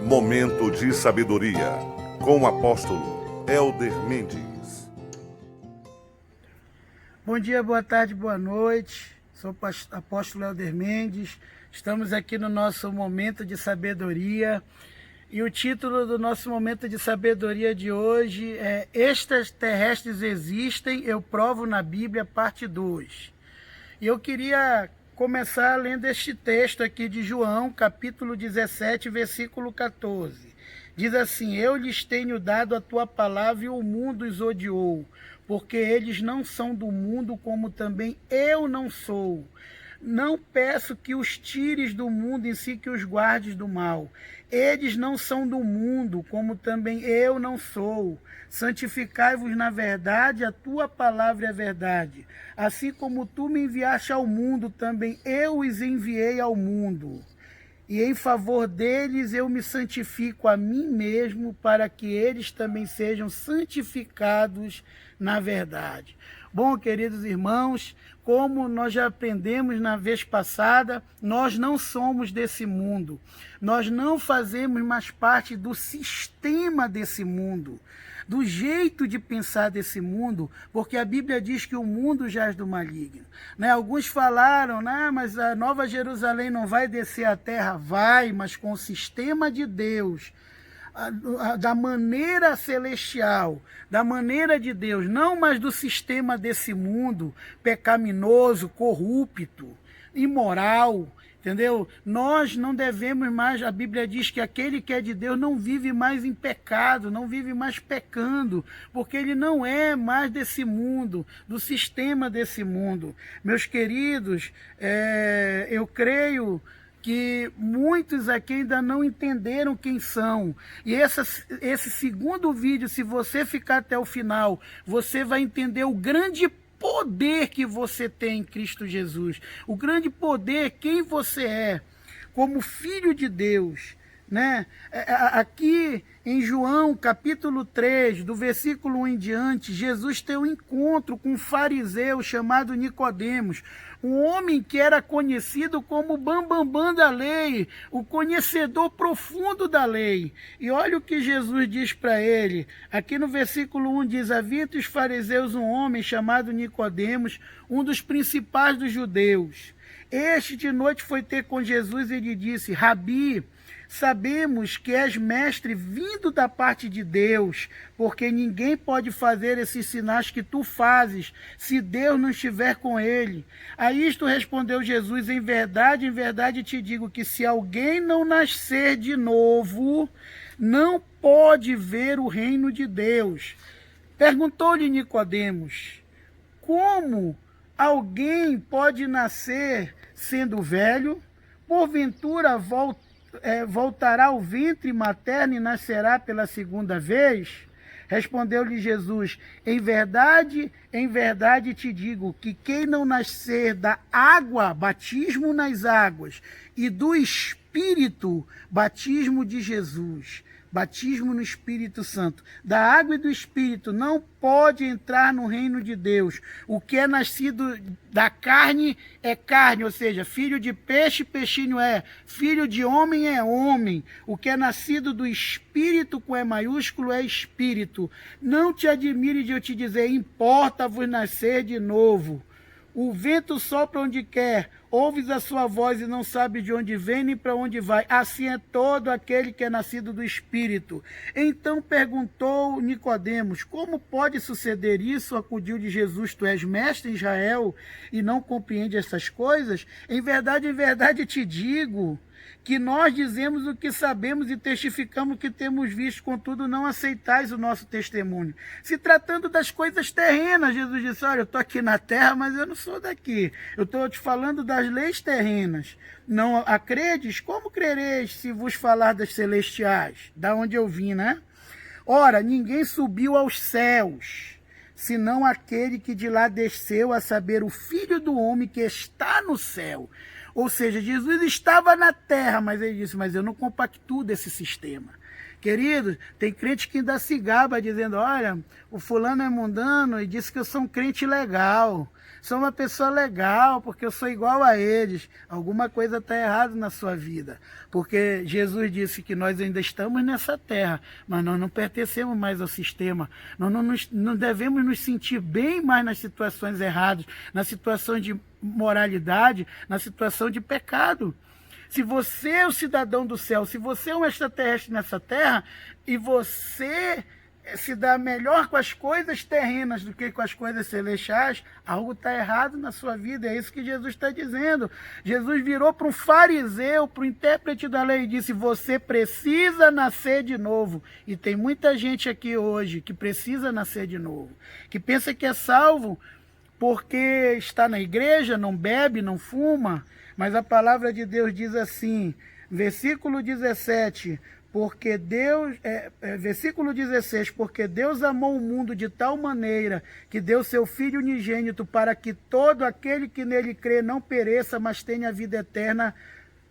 Momento de Sabedoria, com o apóstolo Elder Mendes. Bom dia, boa tarde, boa noite. Sou o apóstolo Elder Mendes. Estamos aqui no nosso Momento de Sabedoria. E o título do nosso Momento de Sabedoria de hoje é Extraterrestres Existem, eu provo na Bíblia, parte 2. E eu queria começar lendo este texto aqui de João, capítulo 17, versículo 14. Diz assim: eu lhes tenho dado a tua palavra e o mundo os odiou, porque eles não são do mundo, como também eu não sou. Não peço que os tires do mundo, em si que os guardes do mal. Eles não são do mundo, como também eu não sou. Santificai-vos na verdade, a tua palavra é verdade. Assim como tu me enviaste ao mundo, também eu os enviei ao mundo. E em favor deles eu me santifico a mim mesmo, para que eles também sejam santificados na verdade. Bom, queridos irmãos, como nós já aprendemos na vez passada, nós não somos desse mundo. Nós não fazemos mais parte do sistema desse mundo, do jeito de pensar desse mundo, porque a Bíblia diz que o mundo jaz do maligno. Né? Alguns falaram, mas a Nova Jerusalém não vai descer à terra. Vai, mas com o sistema de Deus, da maneira celestial, da maneira de Deus, não mais do sistema desse mundo pecaminoso, corrupto, imoral, entendeu? Nós não devemos mais, a Bíblia diz que aquele que é de Deus não vive mais em pecado, não vive mais pecando, porque ele não é mais desse mundo, do sistema desse mundo. Meus queridos, eu creio que muitos aqui ainda não entenderam quem são. E esse segundo vídeo, se você ficar até o final, você vai entender o grande poder que você tem em Cristo Jesus. O grande poder, quem você é, como filho de Deus. Né? Aqui em João capítulo 3, do versículo 1 em diante, Jesus tem um encontro com um fariseu chamado Nicodemos, um homem que era conhecido como o bambambam da lei, o conhecedor profundo da lei. E olha o que Jesus diz para ele. Aqui no versículo 1 diz: havia entre os fariseus um homem chamado Nicodemos, um dos principais dos judeus. Este de noite foi ter com Jesus e lhe disse: Rabi, sabemos que és mestre vindo da parte de Deus, porque ninguém pode fazer esses sinais que tu fazes, se Deus não estiver com ele. A isto respondeu Jesus: em verdade te digo que se alguém não nascer de novo, não pode ver o reino de Deus. Perguntou-lhe Nicodemos: como alguém pode nascer sendo velho? Porventura voltará ao ventre materno e nascerá pela segunda vez? Respondeu-lhe Jesus: em verdade te digo que quem não nascer da água, batismo nas águas, e do Espírito, batismo de Jesus, batismo no Espírito Santo, da água e do Espírito, não pode entrar no reino de Deus. O que é nascido da carne é carne, ou seja, filho de peixe, peixinho é, filho de homem é homem. O que é nascido do Espírito, com E maiúsculo, é Espírito. Não te admire de eu te dizer: importa-vos nascer de novo. O vento sopra onde quer, ouves a sua voz e não sabes de onde vem nem para onde vai. Assim é todo aquele que é nascido do Espírito. Então perguntou Nicodemos: como pode suceder isso? Acudiu de Jesus: tu és mestre em Israel e não compreende essas coisas? Em verdade te digo que nós dizemos o que sabemos e testificamos o que temos visto, contudo não aceitais o nosso testemunho. Se tratando das coisas terrenas, Jesus disse: olha, eu estou aqui na terra, mas eu não sou daqui. Eu estou te falando das leis terrenas. Não a credes? Como crereis se vos falar das celestiais? Da onde eu vim, né? Ora, ninguém subiu aos céus, senão aquele que de lá desceu, a saber, o Filho do Homem que está no céu. Ou seja, Jesus estava na terra, mas ele disse: mas eu não compactuo desse sistema. Querido, tem crente que ainda se gaba dizendo, olha, o fulano é mundano e disse que eu sou um crente legal. Sou uma pessoa legal porque eu sou igual a eles. Alguma coisa está errada na sua vida. Porque Jesus disse que nós ainda estamos nessa terra, mas nós não pertencemos mais ao sistema. Nós não devemos nos sentir bem mais nas situações erradas, na situação de moralidade, na situação de pecado. Se você é o cidadão do céu, se você é um extraterrestre nessa terra, e você se dá melhor com as coisas terrenas do que com as coisas celestiais, algo está errado na sua vida. É isso que Jesus está dizendo. Jesus virou para um fariseu, para o intérprete da lei, e disse, você precisa nascer de novo. E tem muita gente aqui hoje que precisa nascer de novo, que pensa que é salvo porque está na igreja, não bebe, não fuma. Mas a palavra de Deus diz assim, versículo 17, versículo 16, porque Deus amou o mundo de tal maneira que deu seu Filho unigênito para que todo aquele que nele crê não pereça, mas tenha vida eterna.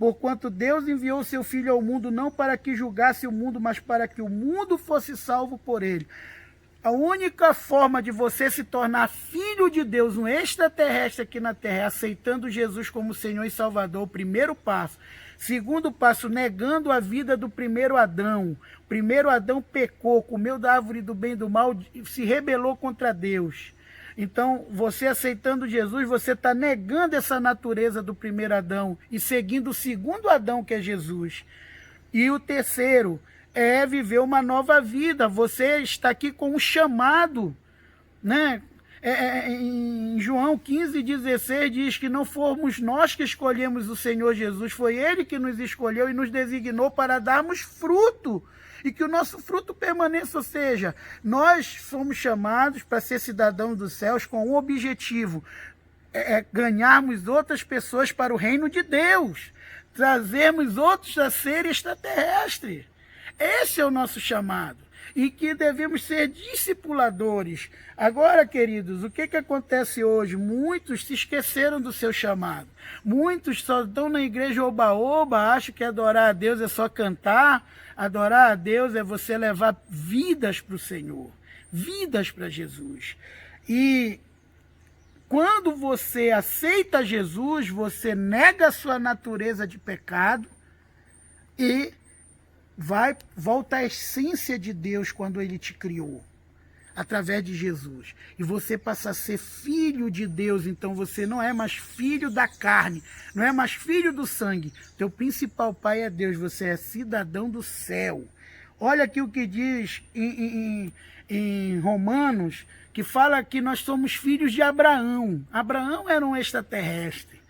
Porquanto Deus enviou seu Filho ao mundo não para que julgasse o mundo, mas para que o mundo fosse salvo por ele. A única forma de você se tornar filho de Deus, um extraterrestre aqui na Terra, é aceitando Jesus como Senhor e Salvador, o primeiro passo. Segundo passo, negando a vida do primeiro Adão. O primeiro Adão pecou, comeu da árvore do bem e do mal, se rebelou contra Deus. Então, você aceitando Jesus, você está negando essa natureza do primeiro Adão e seguindo o segundo Adão, que é Jesus. E o terceiro é viver uma nova vida. Você está aqui com um chamado, né? Em João 15,16 diz que não fomos nós que escolhemos o Senhor Jesus, foi Ele que nos escolheu e nos designou para darmos fruto, e que o nosso fruto permaneça, ou seja, nós fomos chamados para ser cidadãos dos céus com um objetivo, ganharmos outras pessoas para o reino de Deus, trazermos outros a ser extraterrestres. Esse é o nosso chamado, e que devemos ser discipuladores. Agora, queridos, o que acontece hoje? Muitos se esqueceram do seu chamado. Muitos só estão na igreja oba-oba, acham que adorar a Deus é só cantar. Adorar a Deus é você levar vidas para o Senhor, vidas para Jesus. E quando você aceita Jesus, você nega a sua natureza de pecado e volta à essência de Deus quando Ele te criou, através de Jesus. E você passa a ser filho de Deus, então você não é mais filho da carne, não é mais filho do sangue. Teu principal pai é Deus, você é cidadão do céu. Olha aqui o que diz em Romanos, que fala que nós somos filhos de Abraão. Abraão era um extraterrestre.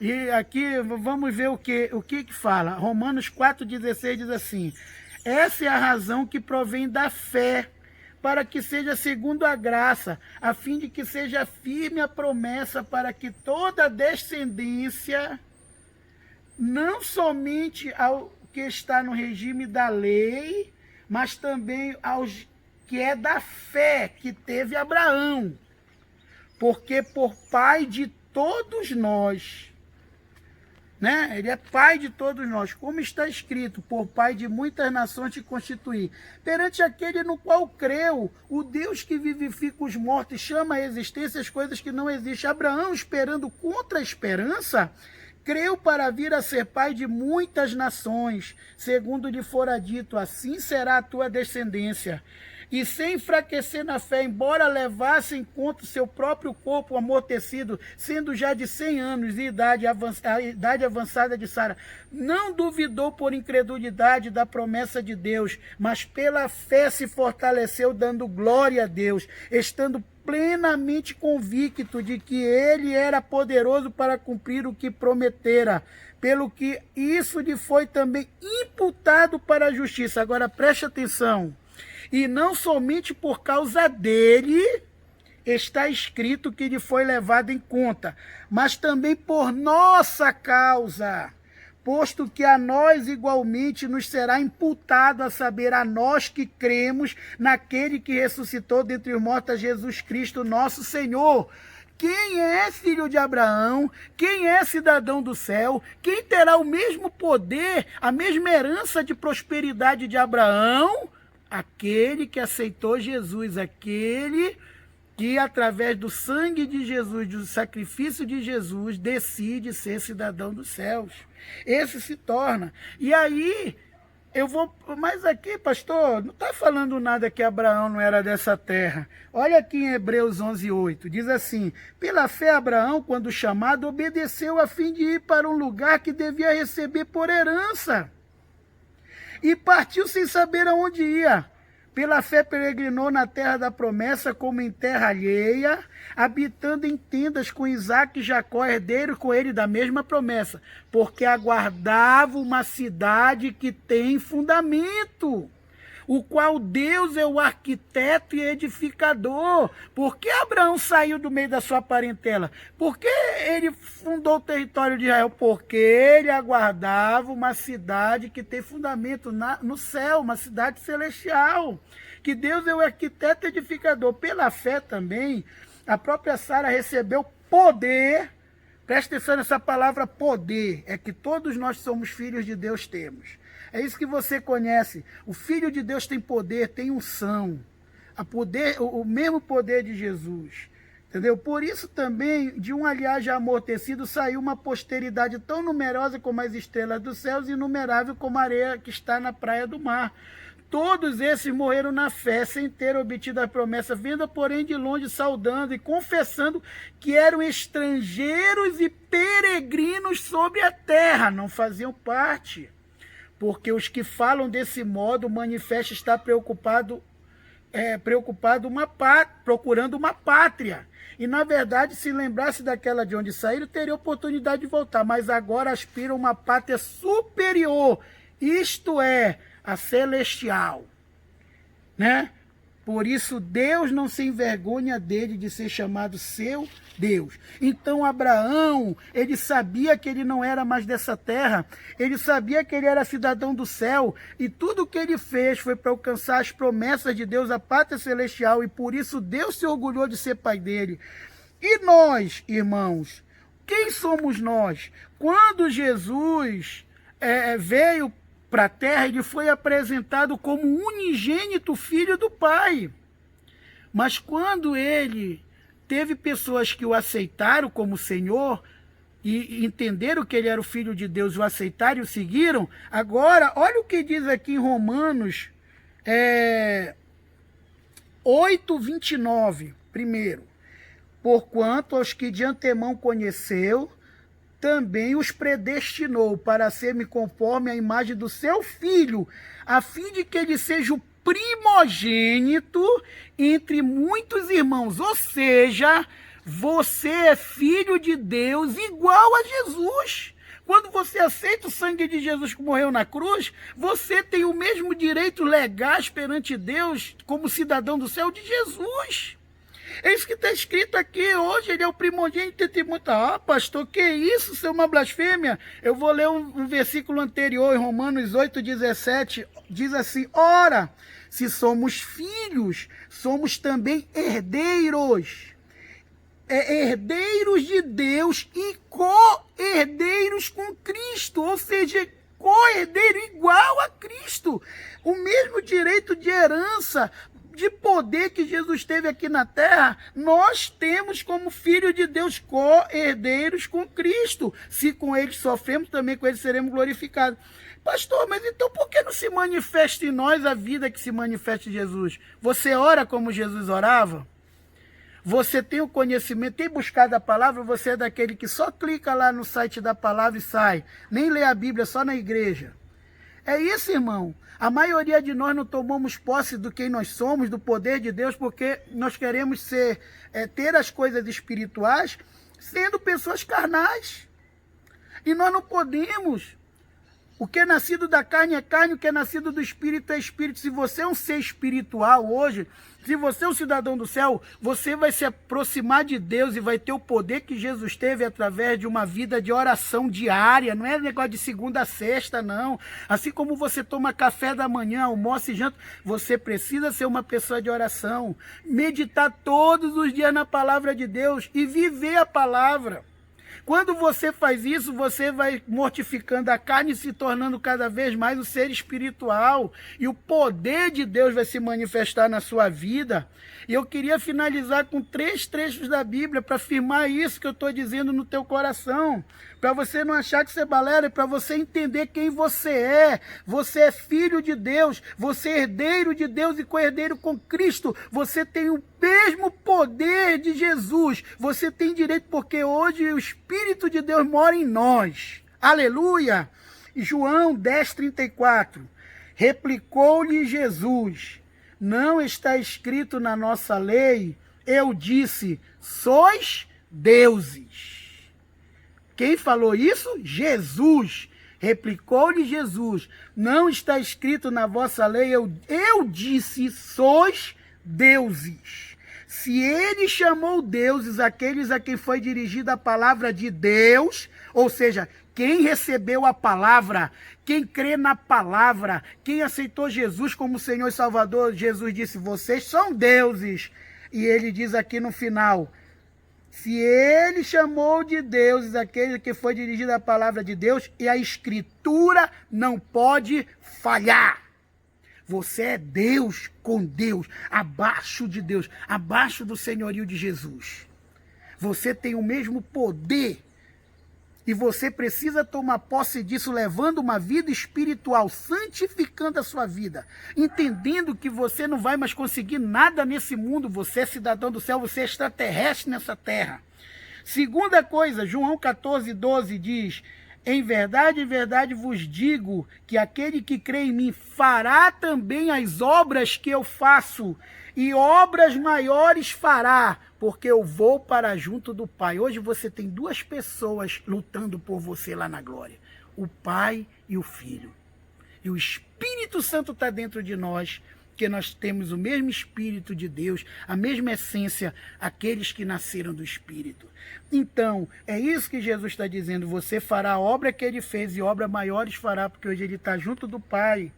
E aqui vamos ver o que fala. Romanos 4,16 diz assim, essa é a razão que provém da fé, para que seja segundo a graça, a fim de que seja firme a promessa, para que toda a descendência, não somente ao que está no regime da lei, mas também aos que é da fé que teve Abraão, porque por pai de todos nós, né? Ele é pai de todos nós, como está escrito, por pai de muitas nações te constituí, perante aquele no qual creu, o Deus que vivifica os mortos e chama à existência as coisas que não existem. Abraão, esperando contra a esperança, creu para vir a ser pai de muitas nações, segundo lhe fora dito, assim será a tua descendência. E sem enfraquecer na fé, embora levasse em conta o seu próprio corpo amortecido, sendo já de 100 anos e a idade avançada de Sara, não duvidou por incredulidade da promessa de Deus, mas pela fé se fortaleceu, dando glória a Deus, estando plenamente convicto de que ele era poderoso para cumprir o que prometera, pelo que isso lhe foi também imputado para a justiça. Agora preste atenção. E não somente por causa dele está escrito que lhe foi levado em conta, mas também por nossa causa, posto que a nós igualmente nos será imputado, a saber, a nós que cremos naquele que ressuscitou dentre os mortos, Jesus Cristo, nosso Senhor. quem é filho de Abraão, quem é cidadão do céu, quem terá o mesmo poder, a mesma herança de prosperidade de Abraão? Aquele que aceitou Jesus, aquele que através do sangue de Jesus, do sacrifício de Jesus, decide ser cidadão dos céus. Esse se torna. E aí, eu vou... Mas aqui, pastor, não está falando nada que Abraão não era dessa terra. Olha aqui em Hebreus 11:8, diz assim: pela fé Abraão, quando chamado, obedeceu a fim de ir para um lugar que devia receber por herança. E partiu sem saber aonde ia. Pela fé peregrinou na terra da promessa como em terra alheia, habitando em tendas com Isaque e Jacó, herdeiros com ele da mesma promessa, porque aguardava uma cidade que tem fundamento, o qual Deus é o arquiteto e edificador. Por que Abraão saiu do meio da sua parentela? Por que ele fundou o território de Israel? Porque ele aguardava uma cidade que tem fundamento no céu, uma cidade celestial. Que Deus é o arquiteto e edificador. Pela fé também, a própria Sara recebeu poder. Presta atenção nessa palavra poder. É que todos nós somos filhos de Deus, temos. É isso que você conhece. O Filho de Deus tem poder, tem unção. O mesmo poder de Jesus. Entendeu? Por isso também, de um aliagem amortecido, saiu uma posteridade tão numerosa como as estrelas dos céus e inumerável como a areia que está na praia do mar. Todos esses morreram na fé, sem ter obtido a promessa, vendo, porém, de longe, saudando e confessando que eram estrangeiros e peregrinos sobre a terra, não faziam parte. Porque os que falam desse modo manifestam estar procurando uma pátria. E, na verdade, se lembrasse daquela de onde saíram, teria oportunidade de voltar. Mas agora aspiram uma pátria superior, isto é, a celestial. Né? Por isso, Deus não se envergonha dele de ser chamado seu Deus. Então, Abraão, ele sabia que ele não era mais dessa terra. Ele sabia que ele era cidadão do céu. E tudo o que ele fez foi para alcançar as promessas de Deus, a pátria celestial. E por isso, Deus se orgulhou de ser pai dele. E nós, irmãos, quem somos nós? Quando Jesus veio para a terra, ele foi apresentado como unigênito filho do Pai. Mas quando ele teve pessoas que o aceitaram como Senhor e entenderam que ele era o Filho de Deus, o aceitaram e o seguiram, agora, olha o que diz aqui em Romanos 8:29, primeiro. Porquanto aos que de antemão conheceu, também os predestinou para ser-me conforme a imagem do seu Filho, a fim de que ele seja o primogênito entre muitos irmãos. Ou seja, você é filho de Deus igual a Jesus. Quando você aceita o sangue de Jesus que morreu na cruz, você tem o mesmo direito legais perante Deus como cidadão do céu de Jesus. É isso que está escrito aqui. Hoje ele é o primogênito entre muitos. Ah, pastor, que isso? Isso é uma blasfêmia? Eu vou ler um versículo anterior, em Romanos 8:17. Diz assim: ora, se somos filhos, somos também herdeiros. Herdeiros de Deus e co-herdeiros com Cristo. Ou seja, co-herdeiro igual a Cristo. O mesmo direito de herança, de poder que Jesus teve aqui na terra, nós temos como filho de Deus, co-herdeiros com Cristo. Se com ele sofremos, também com ele seremos glorificados. Pastor, mas então por que não se manifesta em nós a vida que se manifesta em Jesus? Você ora como Jesus orava? Você tem o conhecimento, tem buscado a palavra? Você é daquele que só clica lá no site da palavra e sai, nem lê a Bíblia, só na igreja? É isso, irmão. A maioria de nós não tomamos posse do quem nós somos, do poder de Deus, porque nós queremos ter as coisas espirituais sendo pessoas carnais. E nós não podemos O que é nascido da carne é carne, o que é nascido do Espírito é Espírito. Se você é um ser espiritual hoje, se você é um cidadão do céu, você vai se aproximar de Deus e vai ter o poder que Jesus teve através de uma vida de oração diária. Não é negócio de segunda a sexta, não. Assim como você toma café da manhã, almoça e janta, você precisa ser uma pessoa de oração. Meditar todos os dias na palavra de Deus e viver a palavra. Quando você faz isso, você vai mortificando a carne e se tornando cada vez mais um ser espiritual. E o poder de Deus vai se manifestar na sua vida. E eu queria finalizar com 3 trechos da Bíblia para afirmar isso que eu estou dizendo no teu coração. Para você não achar que você é balela, para você entender quem você é. Você é filho de Deus, você é herdeiro de Deus e co-herdeiro com Cristo. Você tem o mesmo poder de Jesus. Você tem direito porque hoje o Espírito de Deus mora em nós. Aleluia! João 10:34. Replicou-lhe Jesus: não está escrito na nossa lei, eu disse, sois deuses. Quem falou isso? Jesus. Replicou-lhe Jesus: não está escrito na vossa lei, eu disse, sois deuses. Se ele chamou deuses aqueles a quem foi dirigida a palavra de Deus, ou seja, quem recebeu a palavra, quem crê na palavra, quem aceitou Jesus como Senhor e Salvador, Jesus disse, vocês são deuses. E ele diz aqui no final, se ele chamou de deuses aquele que foi dirigido à palavra de Deus, e a Escritura não pode falhar. Você é Deus com Deus, abaixo de Deus, abaixo do senhorio de Jesus. Você tem o mesmo poder e você precisa tomar posse disso, levando uma vida espiritual, santificando a sua vida, entendendo que você não vai mais conseguir nada nesse mundo, você é cidadão do céu, você é extraterrestre nessa terra. Segunda coisa, João 14:12 diz, em verdade vos digo que aquele que crê em mim fará também as obras que eu faço, e obras maiores fará, porque eu vou para junto do Pai. Hoje você tem 2 pessoas lutando por você lá na glória, o Pai e o Filho. E o Espírito Santo está dentro de nós, porque nós temos o mesmo Espírito de Deus, a mesma essência, aqueles que nasceram do Espírito. Então, é isso que Jesus está dizendo, você fará a obra que ele fez e obras maiores fará, porque hoje ele está junto do Pai.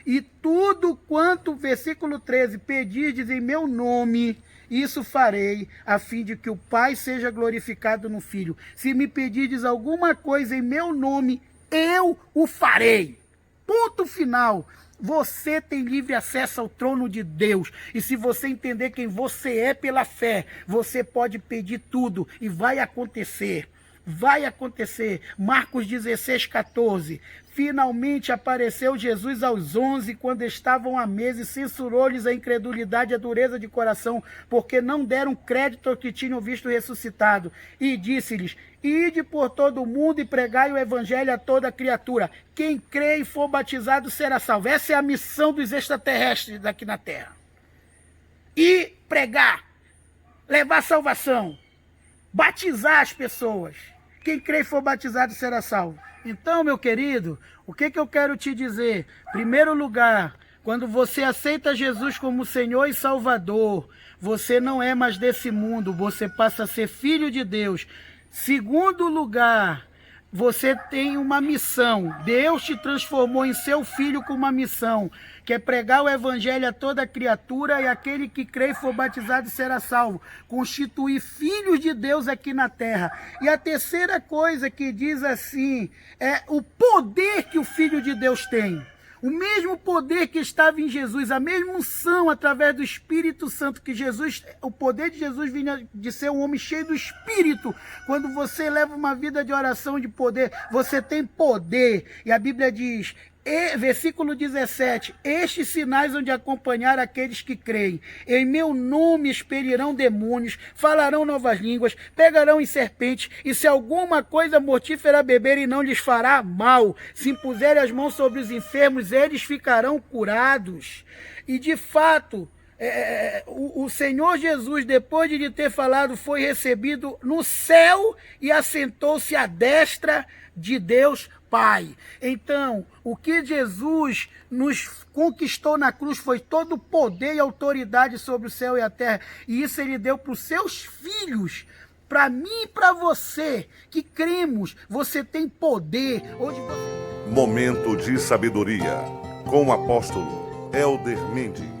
E tudo quanto, versículo 13, pedirdes em meu nome, isso farei, a fim de que o Pai seja glorificado no Filho. Se me pedirdes alguma coisa em meu nome, eu o farei. Ponto final. Você tem livre acesso ao trono de Deus. E se você entender quem você é pela fé, você pode pedir tudo e vai acontecer. Vai acontecer. Marcos 16:14. Finalmente apareceu Jesus aos 11, quando estavam à mesa, e censurou-lhes a incredulidade e a dureza de coração, porque não deram crédito ao que tinham visto ressuscitado. E disse-lhes, ide por todo o mundo e pregai o evangelho a toda criatura. Quem crê e for batizado será salvo. Essa é a missão dos extraterrestres daqui na Terra. E pregar, levar salvação, batizar as pessoas. Quem crê e for batizado será salvo. Então, meu querido, o que eu quero te dizer? Primeiro lugar, quando você aceita Jesus como Senhor e Salvador, você não é mais desse mundo, você passa a ser filho de Deus. Segundo lugar, você tem uma missão. Deus te transformou em seu filho com uma missão, que é pregar o evangelho a toda criatura, e aquele que crê e for batizado será salvo. Constituir filhos de Deus aqui na terra. E a terceira coisa que diz assim, é o poder que o Filho de Deus tem. O mesmo poder que estava em Jesus, a mesma unção através do Espírito Santo, que Jesus, o poder de Jesus vinha de ser um homem cheio do Espírito. Quando você leva uma vida de oração de poder, você tem poder. E a Bíblia diz, versículo 17, estes sinais hão de acompanhar aqueles que creem. Em meu nome expelirão demônios, falarão novas línguas, pegarão em serpentes, e se alguma coisa mortífera beberem não lhes fará mal. Se impuserem as mãos sobre os enfermos, eles ficarão curados. E de fato, o Senhor Jesus, depois de lhe ter falado, foi recebido no céu e assentou-se à destra de Deus Pai. Então, o que Jesus nos conquistou na cruz foi todo o poder e autoridade sobre o céu e a terra. E isso ele deu para os seus filhos. Para mim e para você, que cremos, você tem poder. Momento de sabedoria, com o apóstolo Elder Mendes.